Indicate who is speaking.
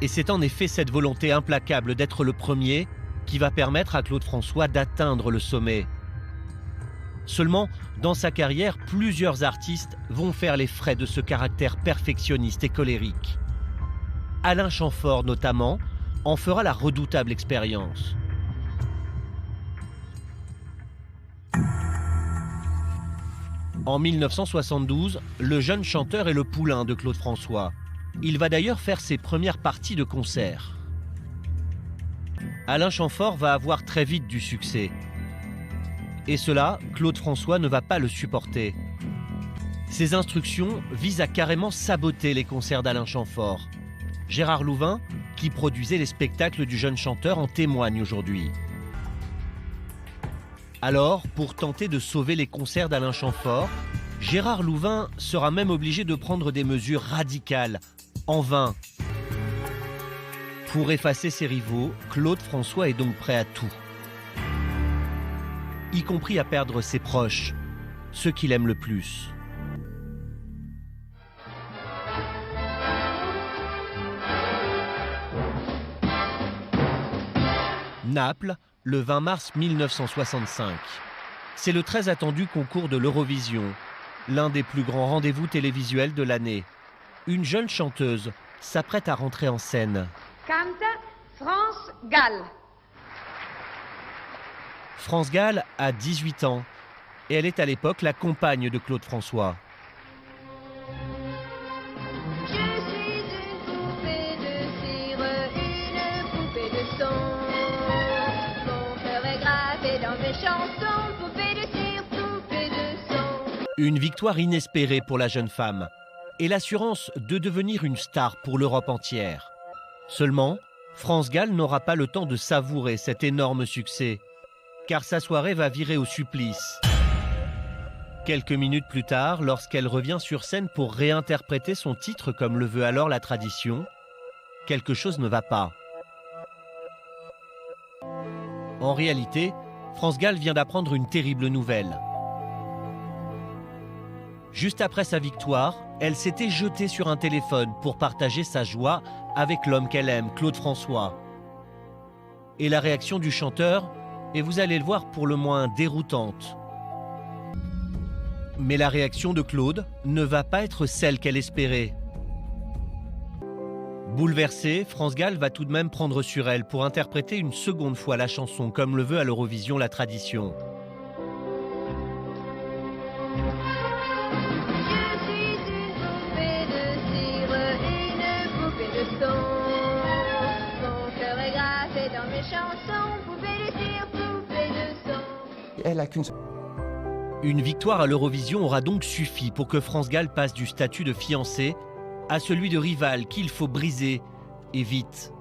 Speaker 1: Et c'est en effet cette volonté implacable d'être le premier qui va permettre à Claude François d'atteindre le sommet. Seulement, dans sa carrière, plusieurs artistes vont faire les frais de ce caractère perfectionniste et colérique. Alain Chamfort, notamment, en fera la redoutable expérience. En 1972, le jeune chanteur est le poulain de Claude François. Il va d'ailleurs faire ses premières parties de concert. Alain Chamfort va avoir très vite du succès. Et cela, Claude François ne va pas le supporter. Ses instructions visent à carrément saboter les concerts d'Alain Chamfort. Gérard Louvain, qui produisait les spectacles du jeune chanteur, en témoigne aujourd'hui. Alors, pour tenter de sauver les concerts d'Alain Chamfort, Gérard Louvain sera même obligé de prendre des mesures radicales, en vain. Pour effacer ses rivaux, Claude François est donc prêt à tout. Y compris à perdre ses proches, ceux qu'il aime le plus. Naples, le 20 mars 1965. C'est le très attendu concours de l'Eurovision, l'un des plus grands rendez-vous télévisuels de l'année. Une jeune chanteuse s'apprête à rentrer en scène.
Speaker 2: Canta France Gall.
Speaker 1: France Gall a 18 ans et elle est à l'époque la compagne de Claude François.
Speaker 2: Je suis une poupée de cire, une poupée de son. Mon cœur est gravé dans mes chansons, poupée de cire, poupée de son.
Speaker 1: Une victoire inespérée pour la jeune femme et l'assurance de devenir une star pour l'Europe entière. Seulement, France Gall n'aura pas le temps de savourer cet énorme succès, car sa soirée va virer au supplice. Quelques minutes plus tard, lorsqu'elle revient sur scène pour réinterpréter son titre comme le veut alors la tradition, quelque chose ne va pas. En réalité, France Gall vient d'apprendre une terrible nouvelle. Juste après sa victoire, elle s'était jetée sur un téléphone pour partager sa joie avec l'homme qu'elle aime, Claude François. Et la réaction du chanteur, et vous allez le voir, pour le moins déroutante. Mais la réaction de Claude ne va pas être celle qu'elle espérait. Bouleversée, France Gall va tout de même prendre sur elle pour interpréter une seconde fois la chanson comme le veut à l'Eurovision la tradition.
Speaker 2: Je suis une poupée de cire, une poupée de son. Mon cœur est gravé dans mes chansons, poupée de cire, poupée de son.
Speaker 3: Elle a qu'une...
Speaker 1: Une victoire à l'Eurovision aura donc suffi pour que France Gall passe du statut de fiancée à celui de rival qu'il faut briser, et vite.